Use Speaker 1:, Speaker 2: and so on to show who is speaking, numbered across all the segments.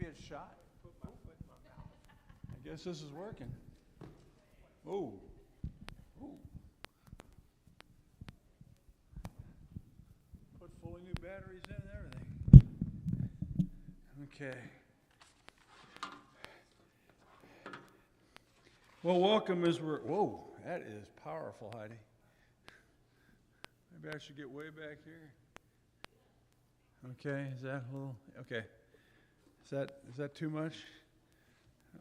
Speaker 1: get shot. I guess this is working. Oh. Ooh. Put fully new batteries in and everything. Okay. Well, welcome as we're, whoa, that is powerful, Heidi. Maybe I should get way back here. Okay, is that a little, okay. Is that too much?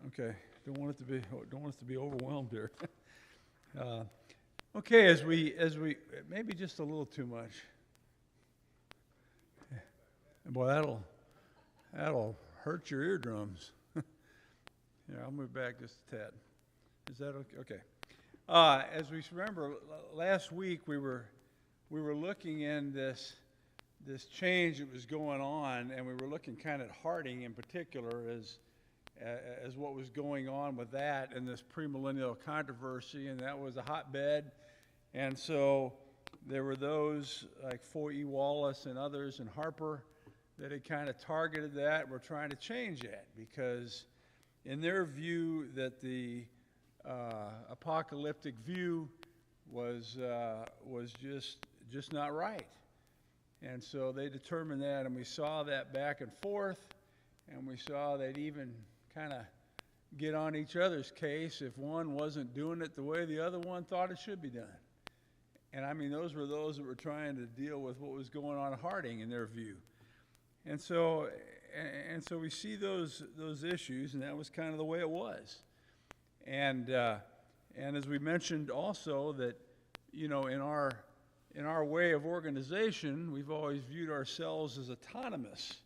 Speaker 1: Okay, don't want it to be overwhelmed here. Okay, as we maybe just a little too much. Boy, that'll hurt your eardrums. Yeah, I'll move back just a tad. Is that okay? Okay. As we remember, last week we were looking in this change that was going on, and we were looking kind of at Harding in particular as what was going on with that and this premillennial controversy, and that was a hotbed. And so there were those like Foy E. Wallace and others and Harper that had kind of targeted that. We're trying to change that because in their view that the apocalyptic view was just not right. And so they determined that, and we saw that back and forth, and we saw they'd even kind of get on each other's case if one wasn't doing it the way the other one thought it should be done. And I mean, those were those that were trying to deal with what was going on at Harding in their view. And so we see those issues, and that was kind of the way it was. And as we mentioned also that, you know, in our way of organization, we've always viewed ourselves as autonomous.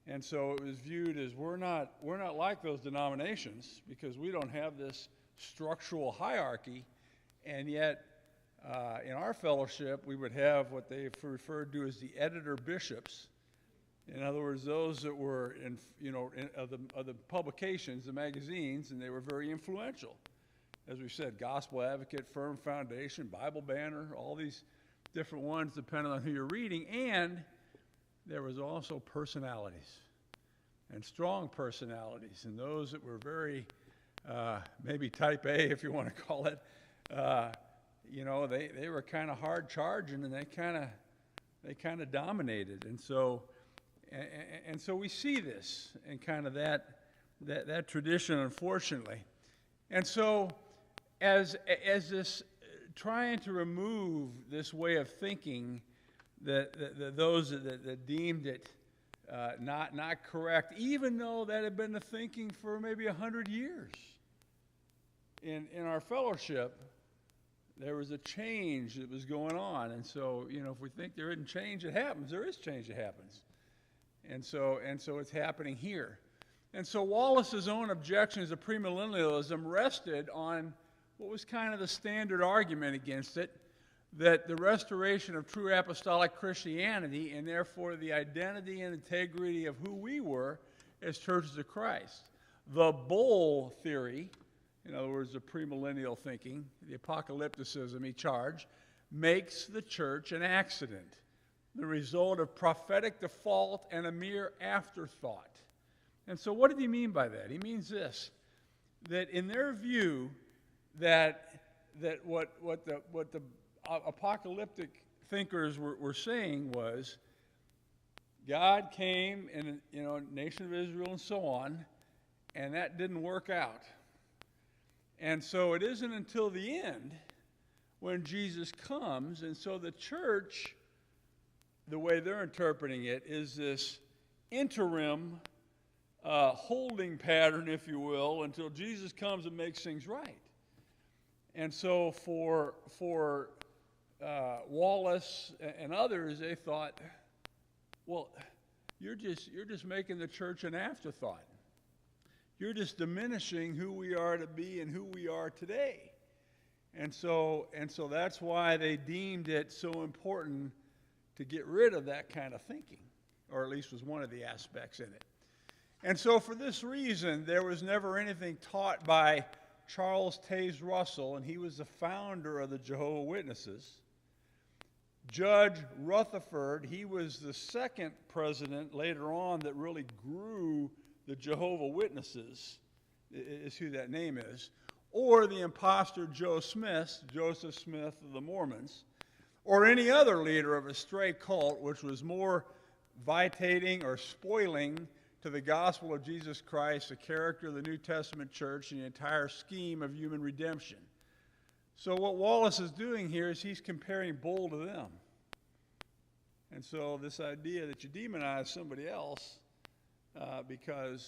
Speaker 1: And so it was viewed as we're not like those denominations because we don't have this structural hierarchy. And yet, in our fellowship, we would have what they referred to as the editor bishops. In other words, those that were of the publications, the magazines, and they were very influential. As we said, Gospel Advocate, Firm Foundation, Bible Banner, all these different ones depending on who you're reading. And there was also personalities, and strong personalities, and those that were very, maybe type A, if you want to call it. They were kind of hard charging, and they kind of dominated. And so we see this and kind of that tradition, unfortunately. And so as this trying to remove this way of thinking that those that deemed it not correct, even though that had been the thinking for maybe 100 years. In our fellowship, there was a change that was going on. And so, if we think there isn't change, it happens. There is change that happens. And so it's happening here. And so Wallace's own objections to premillennialism rested on what was kind of the standard argument against it, that the restoration of true apostolic Christianity, and therefore the identity and integrity of who we were as churches of Christ. The bull theory, in other words, the premillennial thinking, the apocalypticism he charged, makes the church an accident, the result of prophetic default and a mere afterthought. And so what did he mean by that? He means this, that in their view, that what the apocalyptic thinkers were saying was God came in nation of Israel and so on, and that didn't work out. And so it isn't until the end when Jesus comes, and so the church, the way they're interpreting it, is this interim holding pattern, if you will, until Jesus comes and makes things right. And so for Wallace and others, they thought, well, you're just making the church an afterthought. You're just diminishing who we are to be and who we are today. And so that's why they deemed it so important to get rid of that kind of thinking, or at least was one of the aspects in it. And so for this reason, there was never anything taught by Charles Taze Russell, and he was the founder of the Jehovah's Witnesses. Judge Rutherford, he was the second president later on that really grew the Jehovah's Witnesses, is who that name is, or the imposter Joseph Smith of the Mormons, or any other leader of a stray cult which was more vitiating or spoiling to the gospel of Jesus Christ, the character of the New Testament church, and the entire scheme of human redemption. So what Wallace is doing here is he's comparing Bull to them. And so this idea that you demonize somebody else because,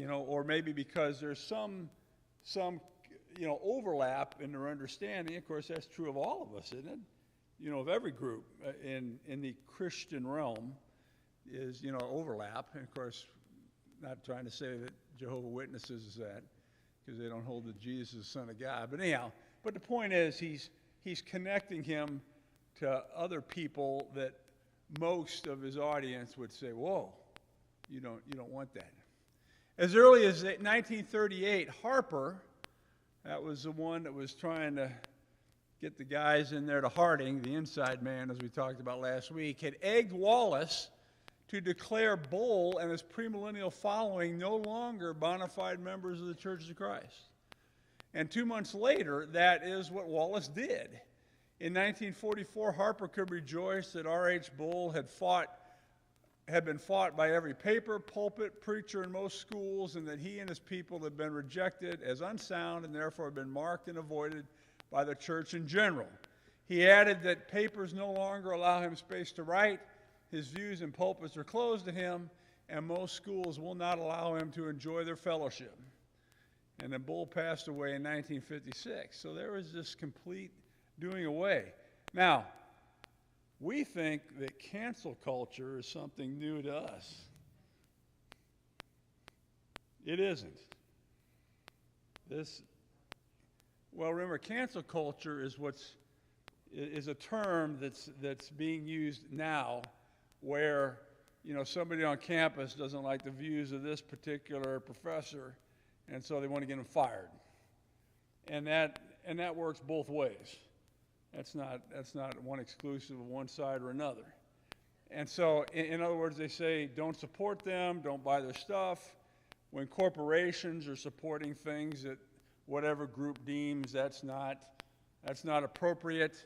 Speaker 1: or maybe because there's some overlap in their understanding. Of course, that's true of all of us, isn't it? Of every group in the Christian realm is, overlap. And of course, not trying to say that Jehovah's Witnesses is that, because they don't hold that Jesus is the Son of God. But anyhow, but the point is he's connecting him to other people that most of his audience would say, whoa, you don't want that. As early as 1938, Harper, that was the one that was trying to get the guys in there to Harding, the inside man, as we talked about last week, had egged Wallace to declare Bull and his premillennial following no longer bona fide members of the Church of Christ. And 2 months later, that is what Wallace did. In 1944, Harper could rejoice that R.H. Bull had been fought by every paper, pulpit, preacher in most schools, and that he and his people had been rejected as unsound and therefore had been marked and avoided by the church in general. He added that papers no longer allow him space to write, his views in pulpits are closed to him, and most schools will not allow him to enjoy their fellowship. And then Bull passed away in 1956. So there was this complete doing away. Now, we think that cancel culture is something new to us. It isn't. Well, remember, cancel culture is a term that's being used now where, somebody on campus doesn't like the views of this particular professor, and so they want to get him fired. And that works both ways. That's not one exclusive of one side or another. And so, in other words, they say, don't support them, don't buy their stuff. When corporations are supporting things that whatever group deems that's not appropriate,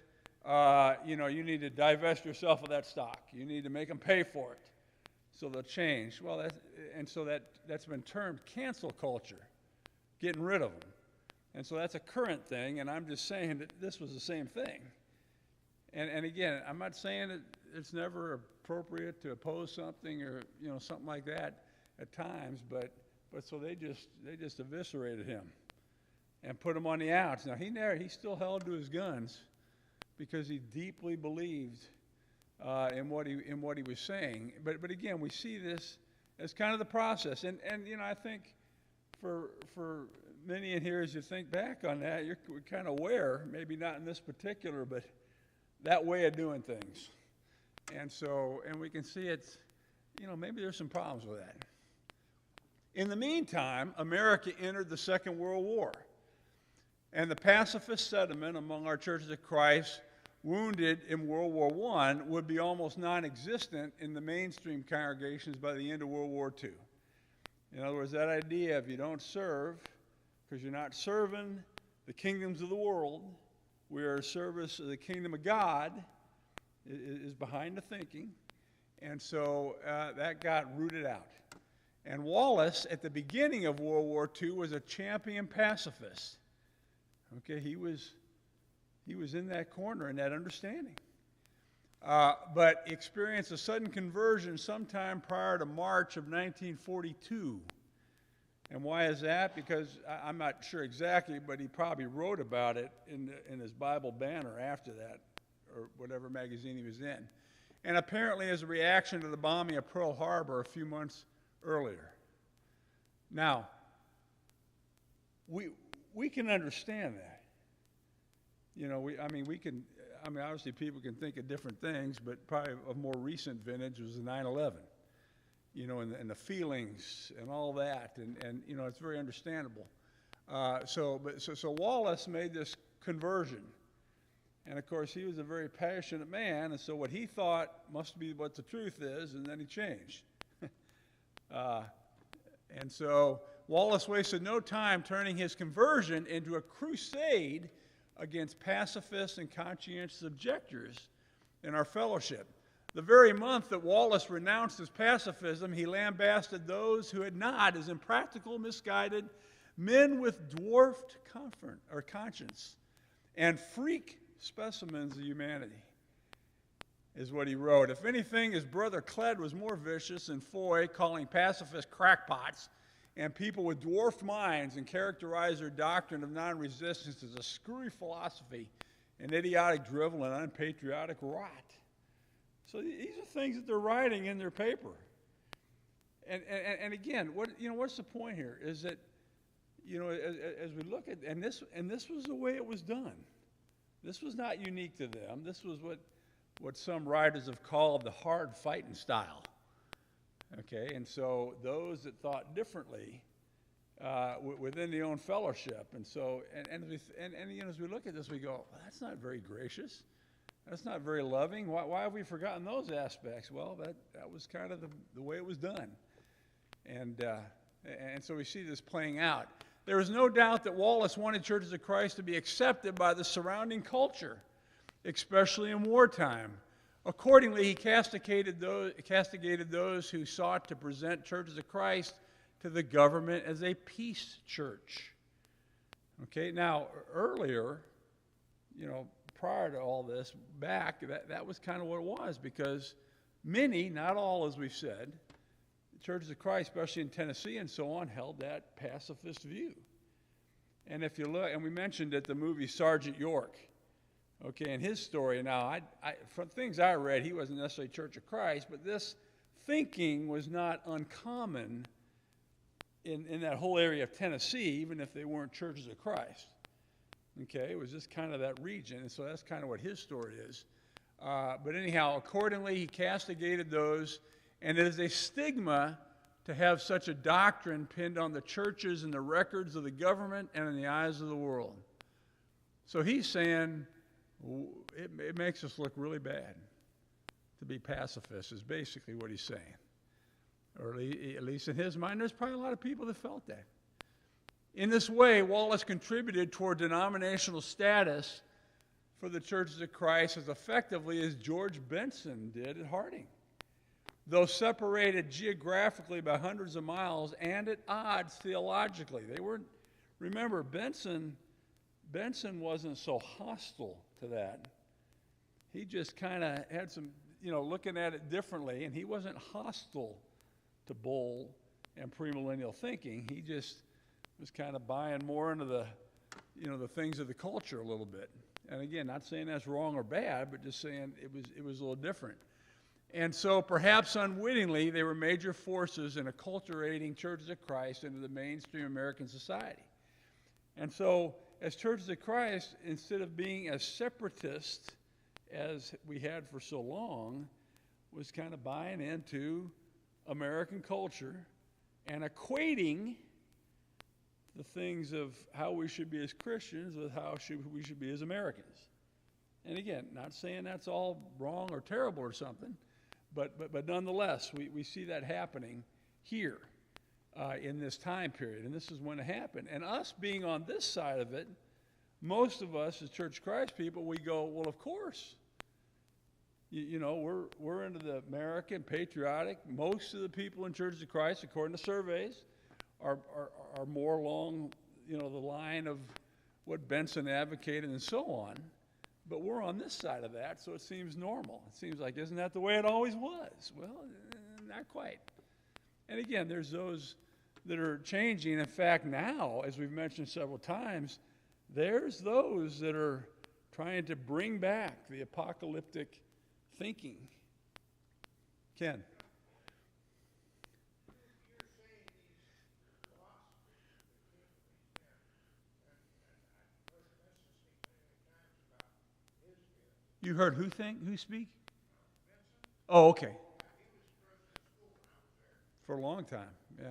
Speaker 1: you need to divest yourself of that stock. You need to make them pay for it, so they'll change. Well, that's been termed cancel culture, getting rid of them. And so that's a current thing, and I'm just saying that this was the same thing. And again, I'm not saying that it's never appropriate to oppose something or something like that at times, but so they just eviscerated him and put him on the outs. Now he still held to his guns because he deeply believed in what he was saying. But again, we see this as kind of the process, and I think for many in here, as you think back on that, you're kind of aware, maybe not in this particular, but that way of doing things. And we can see it's, maybe there's some problems with that. In the meantime, America entered the Second World War, and the pacifist sentiment among our churches of Christ wounded in World War I would be almost non-existent in the mainstream congregations by the end of World War II. In other words, that idea, if you don't serve, because you're not serving the kingdoms of the world, we are a service of the kingdom of God, is behind the thinking. And so that got rooted out. And Wallace, at the beginning of World War II, was a champion pacifist. Okay, he was in that corner, in that understanding. But experienced a sudden conversion sometime prior to March of 1942. And why is that? Because I'm not sure exactly, but he probably wrote about it in his Bible banner after that, or whatever magazine he was in. And apparently as a reaction to the bombing of Pearl Harbor a few months earlier. Now, we can understand that. Obviously people can think of different things, but probably a more recent vintage was the 9/11. And the feelings and all that, and it's very understandable. So Wallace made this conversion, and of course he was a very passionate man, and so what he thought must be what the truth is, and then he changed. And so Wallace wasted no time turning his conversion into a crusade against pacifists and conscientious objectors in our fellowship. The very month that Wallace renounced his pacifism, he lambasted those who had not as impractical, misguided men with dwarfed conscience and freak specimens of humanity, is what he wrote. If anything, his brother Cled was more vicious than Foy, calling pacifists crackpots and people with dwarfed minds, and characterized their doctrine of non-resistance as a screwy philosophy, an idiotic drivel, and unpatriotic rot. So these are things that they're writing in their paper. And again, what's the point here? Is that, as we look at, and this was the way it was done. This was not unique to them. This was what some writers have called the hard fighting style. Okay, and so those that thought differently within the own fellowship, and so as we look at this, we go, well, that's not very gracious. That's not very loving. Why have we forgotten those aspects? Well, that was kind of the way it was done, and so we see this playing out. There is no doubt that Wallace wanted Churches of Christ to be accepted by the surrounding culture, especially in wartime. Accordingly, he castigated those who sought to present Churches of Christ to the government as a peace church. Okay, now earlier, prior to all this, that was kind of what it was, because many, not all as we've said, the Churches of Christ, especially in Tennessee and so on, held that pacifist view. And if you look, and we mentioned it, the movie Sergeant York, okay, and his story. Now, from things I read, he wasn't necessarily Church of Christ, but this thinking was not uncommon in that whole area of Tennessee, even if they weren't Churches of Christ. Okay, it was just kind of that region, and so that's kind of what his story is. But anyhow, accordingly, he castigated those, and it is a stigma to have such a doctrine pinned on the churches and the records of the government and in the eyes of the world. So he's saying, it makes us look really bad to be pacifists, is basically what he's saying. Or at least in his mind, there's probably a lot of people that felt that. In this way, Wallace contributed toward denominational status for the Churches of Christ as effectively as George Benson did at Harding. Though separated geographically by hundreds of miles and at odds theologically. They weren't, remember, Benson wasn't so hostile to that. He just kind of had some, looking at it differently, and he wasn't hostile to Bull and premillennial thinking. He just was kind of buying more into the things of the culture a little bit. And again, not saying that's wrong or bad, but just saying it was a little different. And so perhaps unwittingly, they were major forces in acculturating Churches of Christ into the mainstream American society. And so as Churches of Christ, instead of being as separatist as we had for so long, was kind of buying into American culture and equating the things of how we should be as Christians with how we should be as Americans. And again, not saying that's all wrong or terrible or something, but nonetheless, we see that happening here in this time period, and this is when it happened. And us being on this side of it, most of us as Church of Christ people, we go, well, of course. We're into the American, patriotic. Most of the people in Churches of Christ, according to surveys, are more along, the line of what Benson advocated and so on. But we're on this side of that, so it seems normal. It seems like, isn't that the way it always was? Well, not quite. And again, there's those that are changing. In fact, now, as we've mentioned several times, there's those that are trying to bring back the apocalyptic thinking. Ken? You heard who speak? Oh, okay. For a long time, yeah.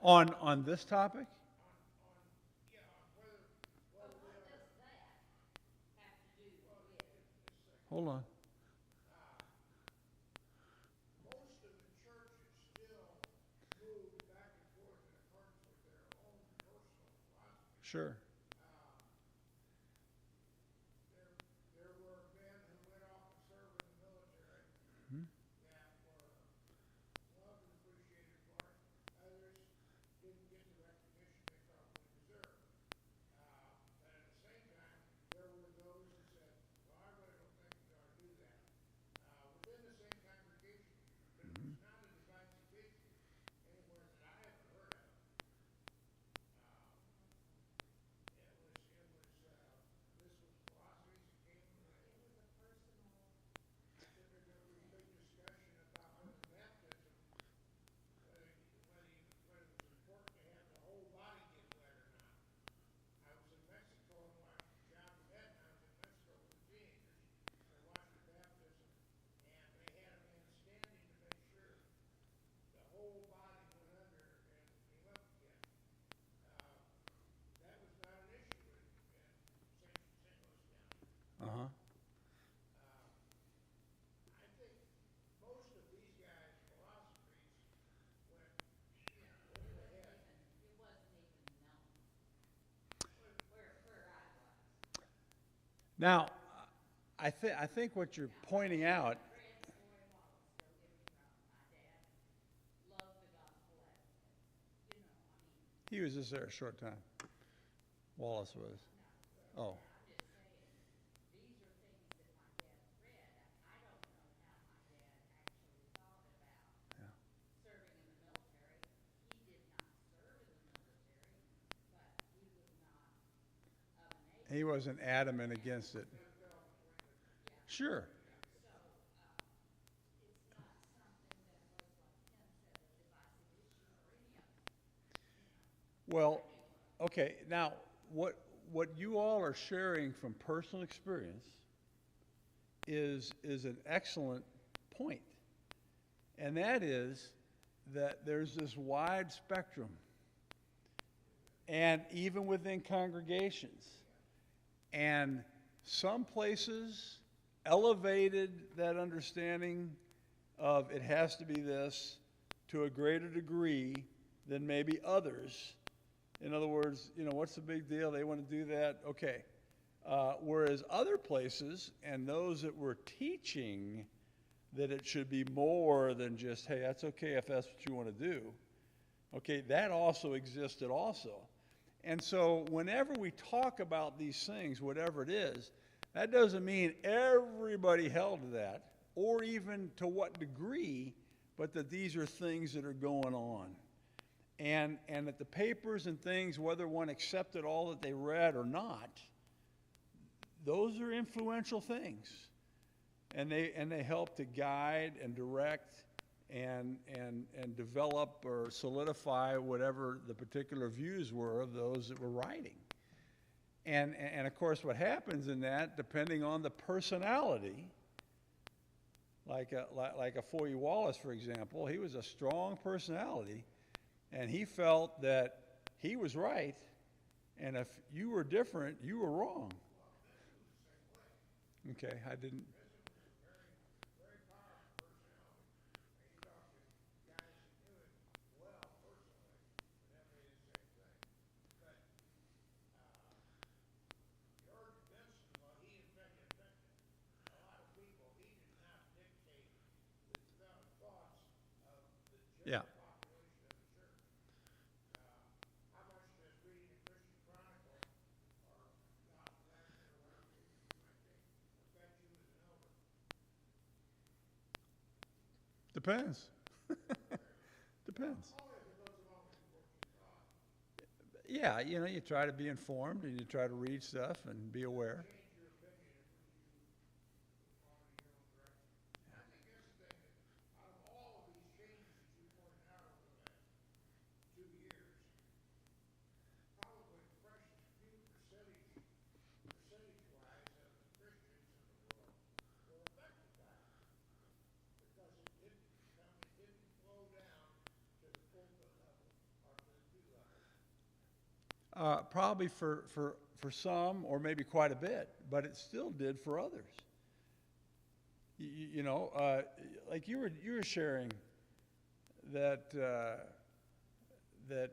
Speaker 1: On this topic? Hold on. Sure. Mhm. Uh-huh. Now, I think what you're pointing out, he was just there a short time. Wallace was. Oh. Yeah. He wasn't adamant against it. Sure. Well, okay, now what you all are sharing from personal experience is an excellent point. And that is that there's this wide spectrum. And even within congregations. And some places elevated that understanding of it has to be this to a greater degree than maybe others. In other words, what's the big deal? They want to do that? Okay. Whereas other places, and those that were teaching that it should be more than just, hey, that's okay if that's what you want to do. Okay, that also existed also. And so whenever we talk about these things, whatever it is, that doesn't mean everybody held to that, or even to what degree, but that these are things that are going on. And that the papers and things, whether one accepted all that they read or not, those are influential things. And they help to guide and direct and develop or solidify whatever the particular views were of those that were writing. And of course, what happens in that, depending on the personality, like a Foy Wallace, for example, he was a strong personality, and he felt that he was right, and if you were different, you were wrong. Okay, I didn't. Yeah. Depends. Depends. Yeah, you try to be informed and you try to read stuff and be aware. probably for some, or maybe quite a bit, but it still did for others. You know, like you were sharing that that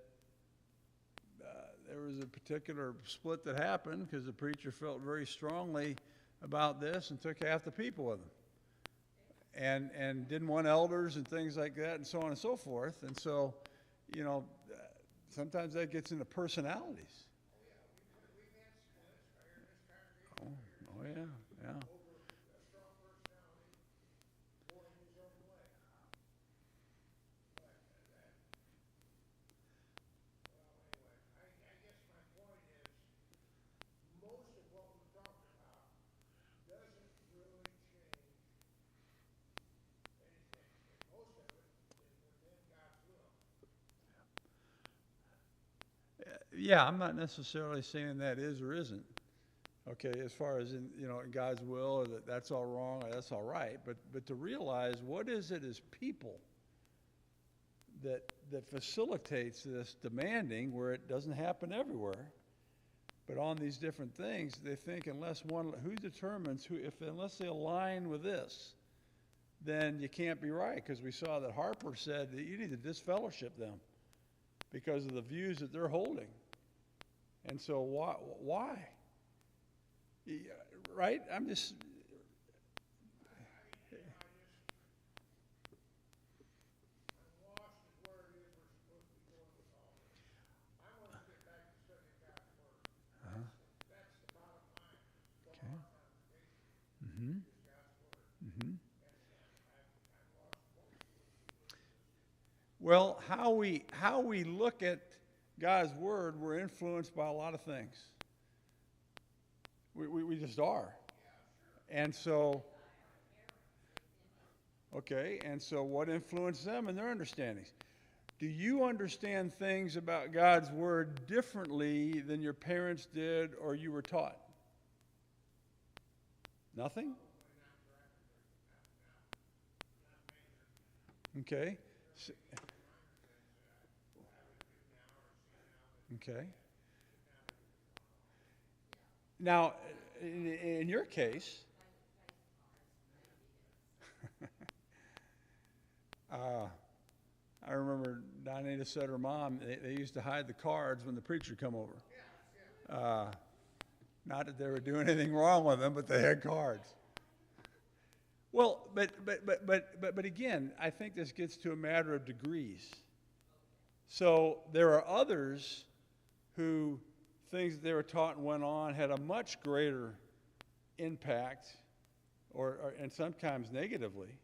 Speaker 1: there was a particular split that happened because the preacher felt very strongly about this and took half the people with him, and didn't want elders and things like that, and so on and so forth. And so, you know, sometimes that gets into personalities. Oh yeah, yeah. Yeah, I'm not necessarily saying that is or isn't. Okay, as far as in, you know, in God's will, or that that's all wrong or that's all right, but to realize what is it as people that facilitates this demanding, where it doesn't happen everywhere, but on these different things, they think unless one, who determines who, if unless they align with this, then you can't be right, because we saw that Harper said that you need to disfellowship them because of the views that they're holding. And so why? Right? I'm just. Uh-huh. Okay. Mm-hmm. Mm-hmm. Well, how we look at God's word, we're influenced by a lot of things. We just are. And so, okay, and so what influences them and their understandings? Do you understand things about God's word differently than your parents did or you were taught? Nothing? Okay. Okay. Now, in your case, I remember Donita said her mom, they used to hide the cards when the preacher come over. Not that they were doing anything wrong with them, but they had cards. Well, but again, I think this gets to a matter of degrees. So there are others who things that they were taught and went on had a much greater impact, and sometimes negatively,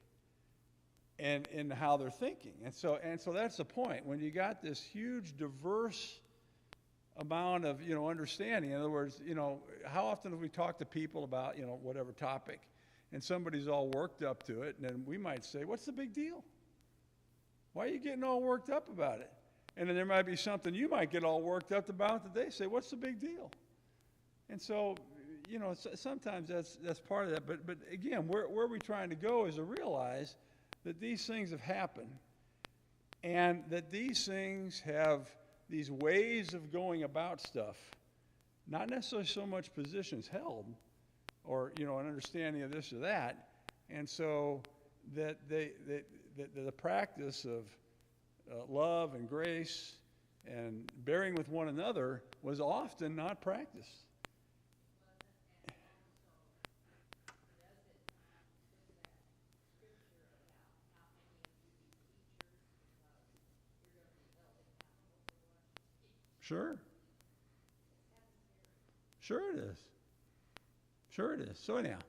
Speaker 1: and in how they're thinking. And so that's the point. When you got this huge, diverse amount of, you know, understanding. In other words, you know, how often have we talked to people about, you know, whatever topic, and somebody's all worked up to it, and then we might say, "What's the big deal? Why are you getting all worked up about it?" And then there might be something you might get all worked up about that they say, "What's the big deal?" And so, you know, sometimes that's part of that. But again, where we're trying to go is to realize that these things have happened, and that these things have these ways of going about stuff, not necessarily so much positions held, or, you know, an understanding of this or that, and so that the practice of love and grace and bearing with one another was often not practiced. Sure. Sure it is. Sure it is. So anyhow,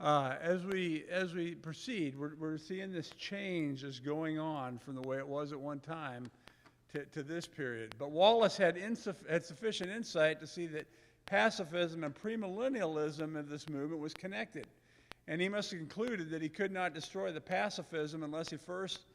Speaker 1: as we proceed, we're seeing this change is going on from the way it was at one time to this period. But Wallace had sufficient insight to see that pacifism and premillennialism of this movement was connected. And he must have concluded that he could not destroy the pacifism unless he first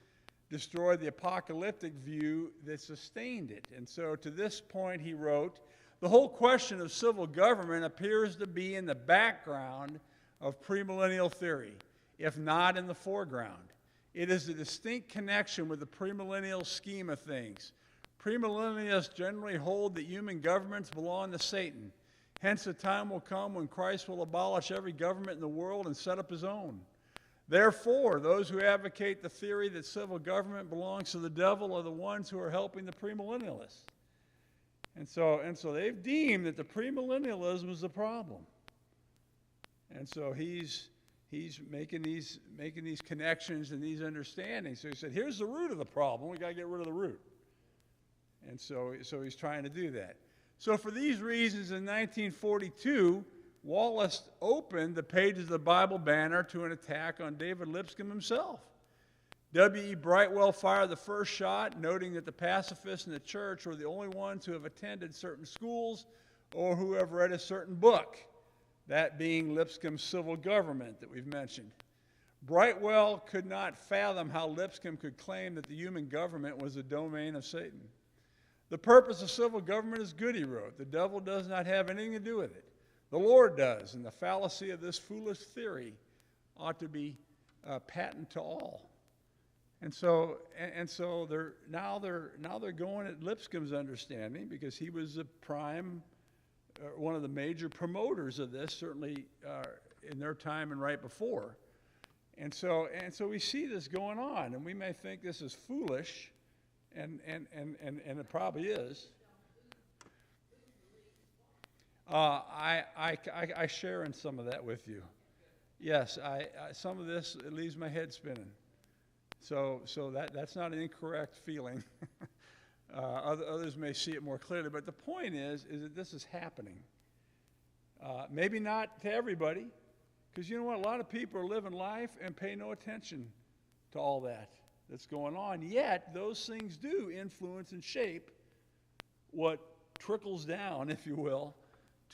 Speaker 1: destroyed the apocalyptic view that sustained it. And so to this point he wrote, "The whole question of civil government appears to be in the background of premillennial theory, if not in the foreground. It is a distinct connection with the premillennial scheme of things. Premillennialists generally hold that human governments belong to Satan. Hence, the time will come when Christ will abolish every government in the world and set up his own. Therefore, those who advocate the theory that civil government belongs to the devil are the ones who are helping the premillennialists. And so they've deemed that the premillennialism is the problem. And so he's making these connections and these understandings. So he said, here's the root of the problem. We got to get rid of the root. And so he's trying to do that. So for these reasons, in 1942, Wallace opened the pages of the Bible banner to an attack on David Lipscomb himself. W.E. Brightwell fired the first shot, noting that the pacifists in the church were the only ones who have attended certain schools or who have read a certain book, that being Lipscomb's Civil Government that we've mentioned. Brightwell could not fathom how Lipscomb could claim that the human government was the domain of Satan. The purpose of civil government is good, he wrote. The devil does not have anything to do with it. The Lord does, and the fallacy of this foolish theory ought to be patent to all. And so they're going at Lipscomb's understanding, because he was one of the major promoters of this, certainly in their time and right before. And so we see this going on, and we may think this is foolish, and it probably is. I share in some of that with you. Yes, some of this, it leaves my head spinning. So that's not an incorrect feeling. Others may see it more clearly, but the point is that this is happening. Maybe not to everybody, because you know what? A lot of people are living life and pay no attention to all that's going on. Yet those things do influence and shape what trickles down, if you will,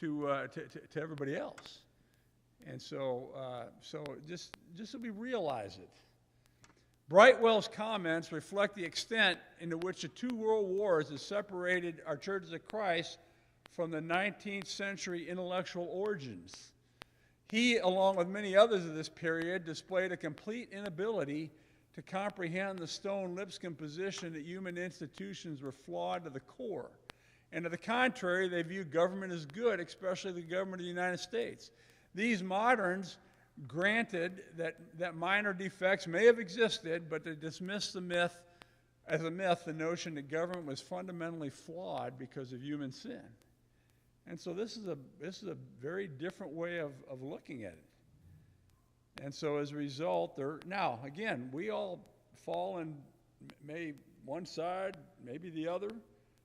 Speaker 1: to everybody else. And so just so we realize it. Brightwell's comments reflect the extent into which the two world wars have separated our churches of Christ from the 19th century intellectual origins. He, along with many others of this period, displayed a complete inability to comprehend the Stone Lipscomb position that human institutions were flawed to the core. And to the contrary, they viewed government as good, especially the government of the United States. These moderns granted that minor defects may have existed, but they dismissed the myth, the notion that government was fundamentally flawed because of human sin. And so this is a very different way of looking at it. And so as a result, now again, we all fall in one side, maybe the other.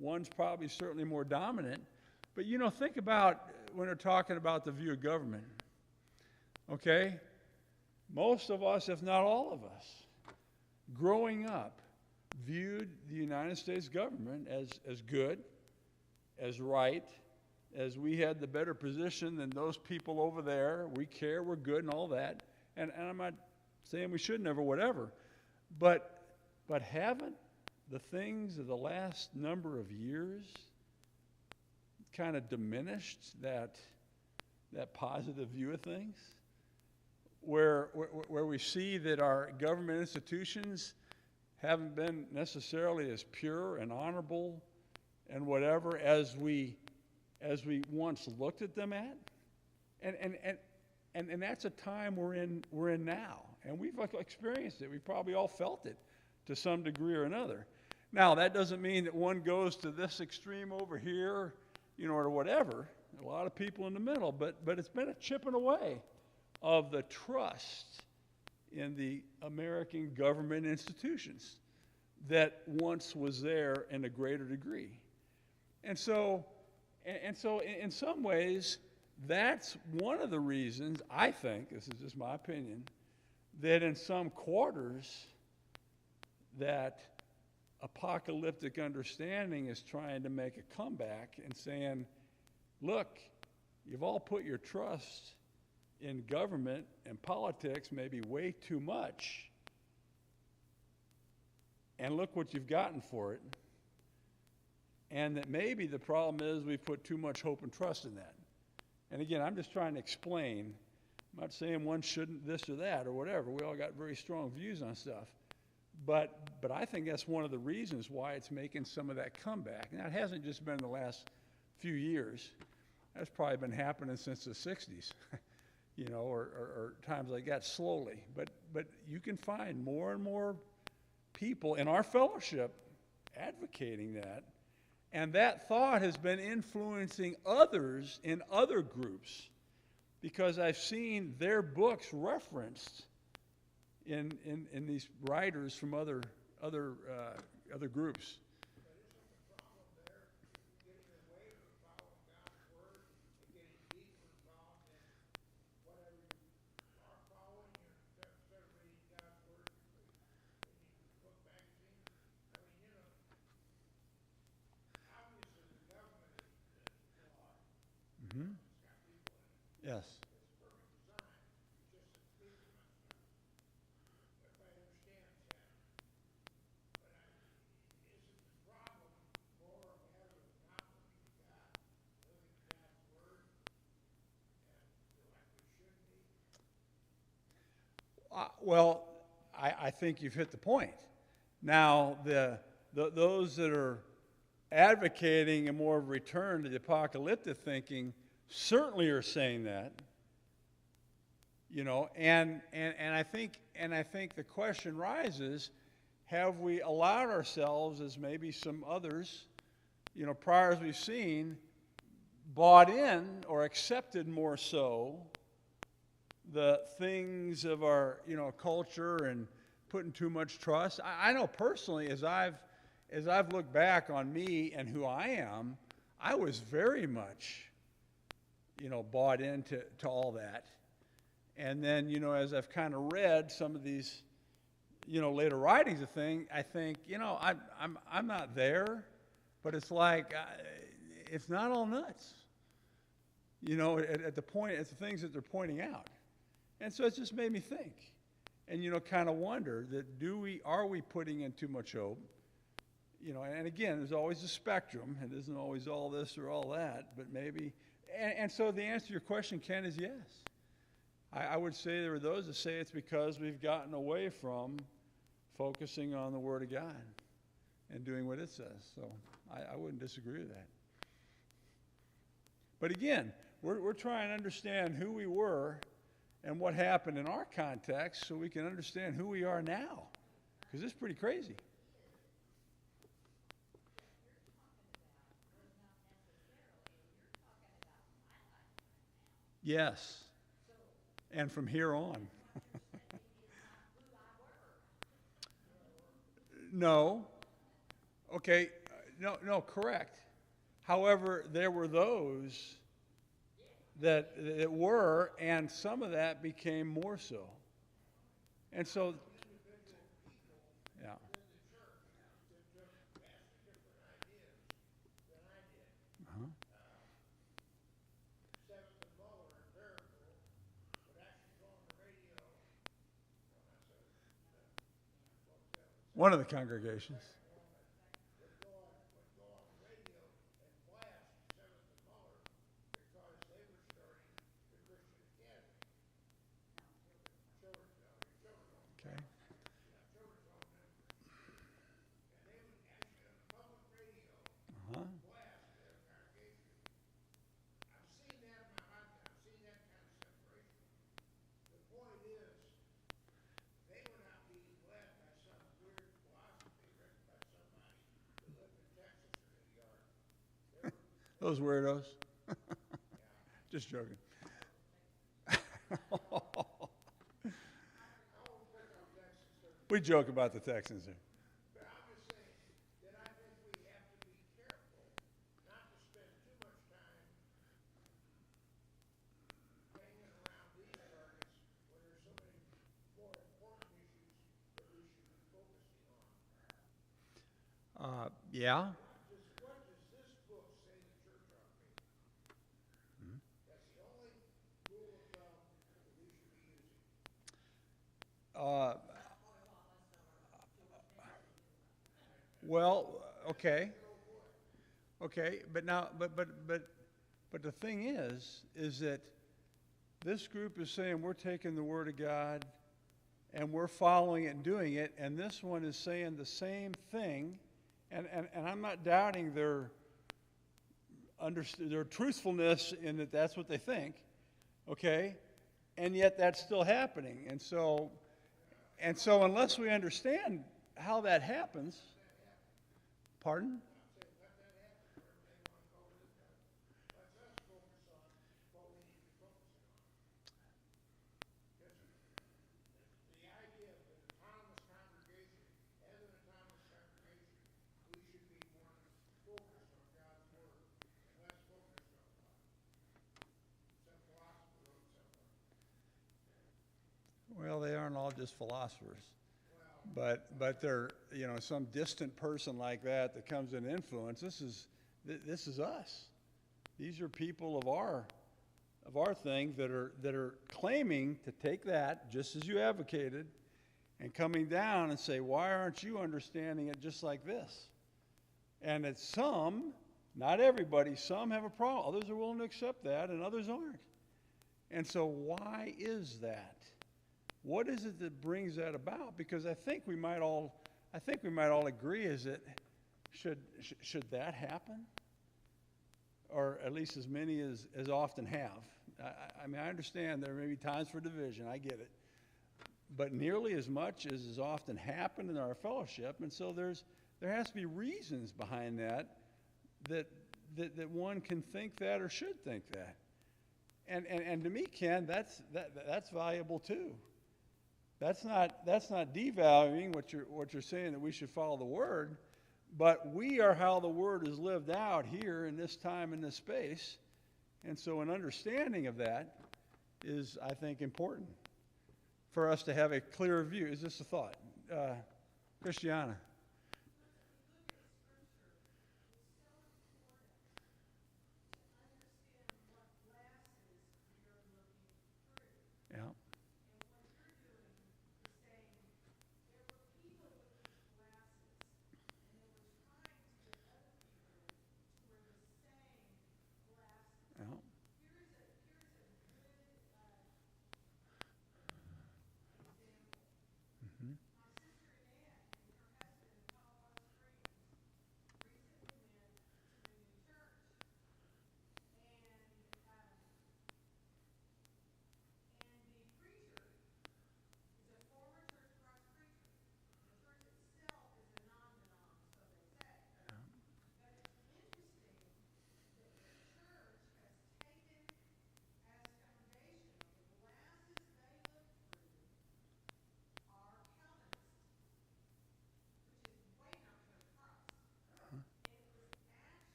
Speaker 1: One's probably certainly more dominant. But think about when we're talking about the view of government. Okay? Most of us, if not all of us, growing up, viewed the United States government as good, as right, as we had the better position than those people over there. We care, we're good, and all that. And I'm not saying we shouldn't ever, whatever. But haven't the things of the last number of years kind of diminished that positive view of things? Where we see that our government institutions haven't been necessarily as pure and honorable and whatever as we once looked at them at, and that's a time we're in now, and we've experienced it. We probably all felt it to some degree or another. Now that doesn't mean that one goes to this extreme over here, or whatever. A lot of people in the middle, but it's been a chipping away of the trust in the American government institutions that once was there in a greater degree. And so in some ways, that's one of the reasons, I think, this is just my opinion, that in some quarters that apocalyptic understanding is trying to make a comeback and saying, look, you've all put your trust in government and politics maybe way too much, and look what you've gotten for it. And that maybe the problem is we've put too much hope and trust in that. And again, I'm just trying to explain. I'm not saying one shouldn't this or that or whatever. We all got very strong views on stuff. But I think that's one of the reasons why it's making some of that comeback. Now, it hasn't just been the last few years. That's probably been happening since the 60s, or times like that, slowly. But you can find more and more people in our fellowship advocating that. And that thought has been influencing others in other groups, because I've seen their books referenced in these writers from other groups. Mm-hmm. Yes. Well, I think you've hit the point. Now, those that are advocating a more return to the apocalyptic thinking certainly are saying that. And I think the question rises: have we allowed ourselves, as maybe some others, prior as we've seen, bought in or accepted more so the things of our culture and putting too much trust? I know personally, as I've looked back on me and who I am, I was very much bought into all that. And then as I've kind of read some of these later writings of things, I think I'm not there, but it's like it's not all nuts. At the point, it's the things that they're pointing out. And so it just made me think, and kind of wonder that are we putting in too much hope? And again, there's always a spectrum. It isn't always all this or all that, but maybe. And so the answer to your question, Ken, is yes. I would say there are those that say it's because we've gotten away from focusing on the Word of God and doing what it says. So I wouldn't disagree with that. But again, we're trying to understand who we were and what happened in our context so we can understand who we are now, because it's pretty crazy. Yes. And from here on. No. Okay. No, correct. However, there were those that were, and some of that became more so. And so, yeah. Uh-huh. One of the congregations. Okay. Uh-huh. Those weirdos. Just joking. We joke about the Texans here. Yeah. Uh, well, okay. Okay, but now, but the thing is that this group is saying we're taking the Word of God and we're following it and doing it, and this one is saying the same thing, and I'm not doubting their truthfulness in that that's what they think, okay? And yet that's still happening. And so unless we understand how that happens, pardon? Well, they aren't all just philosophers, but they're, some distant person like that comes in influence. This is us. These are people of our thing that are claiming to take that just as you advocated, and coming down and say, why aren't you understanding it just like this? And it's some, not everybody, some have a problem. Others are willing to accept that, and others aren't. And so why is that? What is it that brings that about? Because I think we might all agree is that should that happen? Or at least as many as often have. I mean, I understand there may be times for division, I get it. But nearly as much as has often happened in our fellowship, and so there has to be reasons behind that one can think that or should think that. And to me, Ken, that's valuable too. That's not devaluing what you're saying that we should follow the Word, but we are how the Word is lived out here in this time, in this space. And so an understanding of that is, I think, important for us to have a clearer view. Is this a thought? Christiana. Yeah. Yeah. Mm-hmm.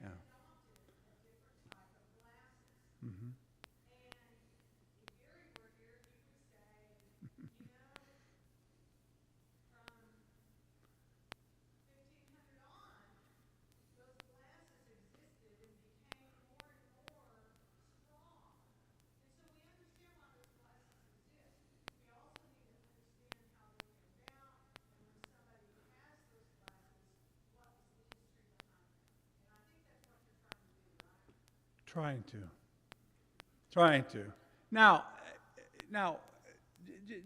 Speaker 1: Yeah. Mm-hmm. Trying to. Now,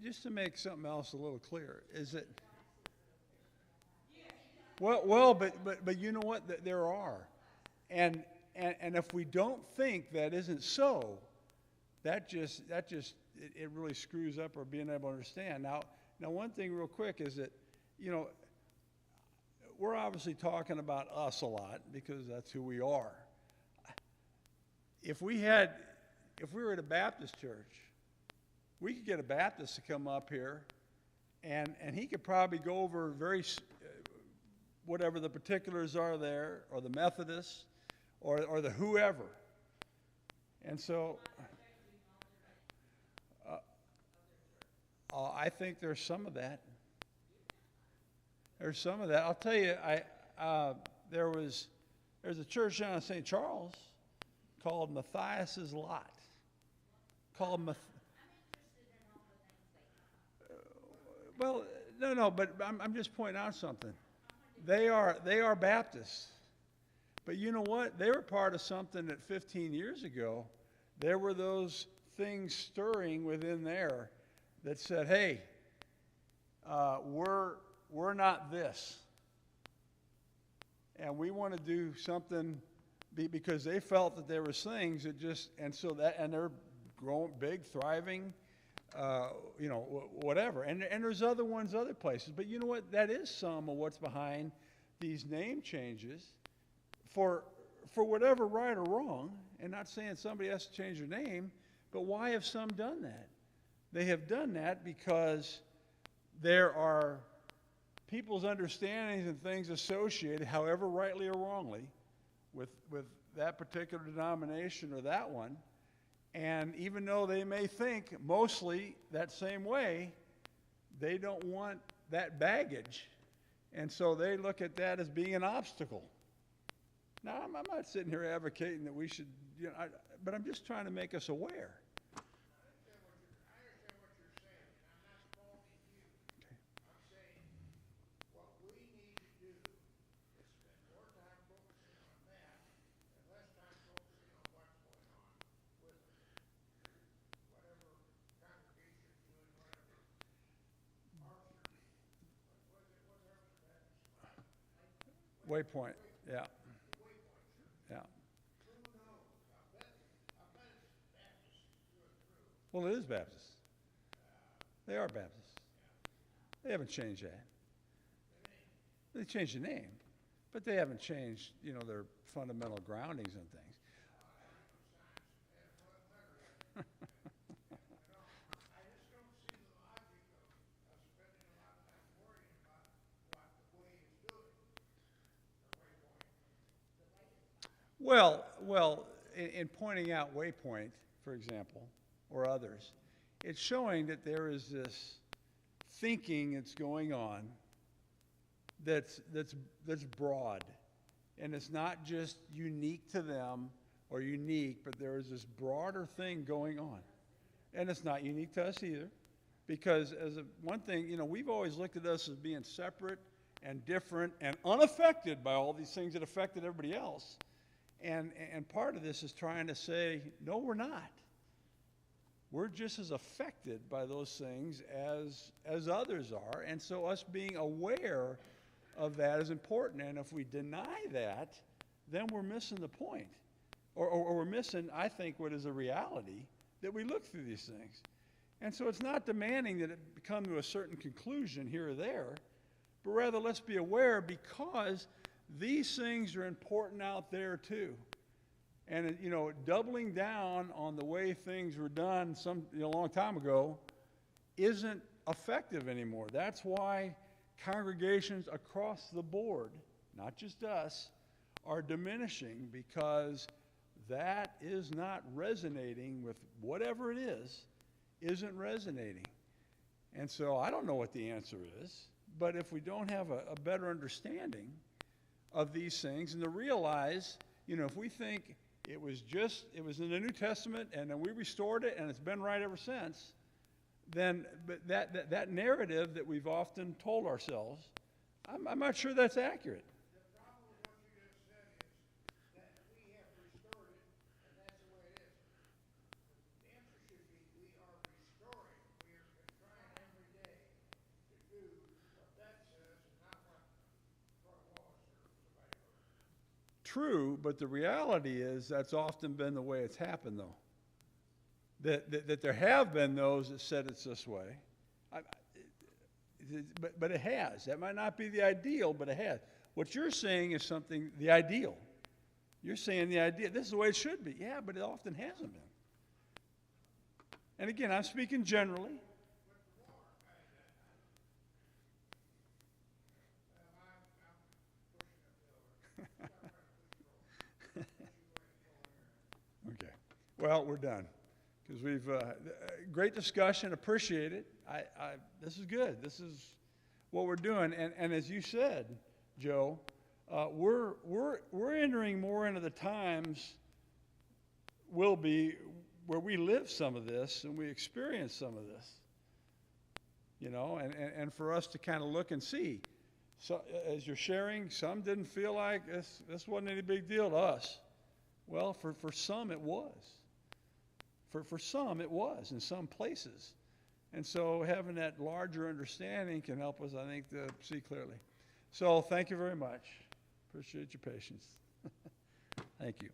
Speaker 1: just to make something else a little clearer, is it? But you know what? There are, and if we don't think that isn't so, that just it really screws up our being able to understand. Now one thing real quick is that, we're obviously talking about us a lot because that's who we are. If we were at a Baptist church, we could get a Baptist to come up here, and he could probably go over whatever the particulars are there, or the Methodists, or the whoever. And so I think there's some of that. There's some of that. I'll tell you, there's a church down in St. Charles called Matthias's Lot. Well, no, but I'm just pointing out something. They are Baptists. But you know what? They were part of something that 15 years ago, there were those things stirring within there that said, hey, we're not this. And we want to do something because they felt that there was things that just, and they're growing big, thriving, whatever. And there's other ones, other places. But you know what? That is some of what's behind these name changes for whatever right or wrong. And not saying somebody has to change their name, but why have some done that? They have done that because there are people's understandings and things associated, however rightly or wrongly, with that particular denomination or that one. And even though they may think mostly that same way, they don't want that baggage. And so they look at that as being an obstacle. Now, I'm not sitting here advocating that we should, but I'm just trying to make us aware.
Speaker 2: I understand what you're saying, and I'm not faulting you. I'm saying what we need to do is spend more time focusing on that and less time focusing on what's going on with whatever congregation's doing whatever.
Speaker 1: Waypoint, yeah. Yeah. Well, it is Baptist. They are Baptists. They haven't changed that. They changed the name, but they haven't changed, their fundamental groundings and things.
Speaker 2: I just don't see the logic of spending a lot of time worrying about what the way is doing.
Speaker 1: Well, in pointing out Waypoint, for example, or others, it's showing that there is this thinking that's going on that's broad, and it's not just unique to them or unique, but there is this broader thing going on, and it's not unique to us either, because one thing, we've always looked at us as being separate and different and unaffected by all these things that affected everybody else. And part of this is trying to say, no, we're not. We're just as affected by those things as others are. And so us being aware of that is important. And if we deny that, then we're missing the point. Or we're missing, I think, what is a reality, that we look through these things. And so it's not demanding that it come to a certain conclusion here or there, but rather let's be aware because these things are important out there too. And, doubling down on the way things were done a long time ago isn't effective anymore. That's why congregations across the board, not just us, are diminishing, because that is not resonating with whatever it is, isn't resonating. And so I don't know what the answer is, but if we don't have a better understanding of these things and to realize, if we think it was in the New Testament and then we restored it and it's been right ever since, then that narrative that we've often told ourselves, I'm not sure that's accurate.
Speaker 2: The problem with what you just said is that we have restored it, and that's the way it is. The answer should be we are restoring. We have been trying every day to do what that says and not what Troy Wallace or somebody else.
Speaker 1: True, but the reality is that's often been the way it's happened, though. That there have been those that said it's this way. But it has. That might not be the ideal, but it has. What you're saying is the ideal. You're saying the idea, this is the way it should be. Yeah, but it often hasn't been. And again, I'm speaking generally. Okay. Well, we're done. Because we've, great discussion, appreciate it. This is good. This is what we're doing. And as you said, Joe, we're entering more into the times will be where we live some of this and we experience some of this. you know, and for us to kind of look and see. So as you're sharing, some didn't feel like this wasn't any big deal to us. Well, for some it was. For some it was in some places. And so having that larger understanding can help us, I think, to see clearly. So thank you very much. Appreciate your patience. Thank you.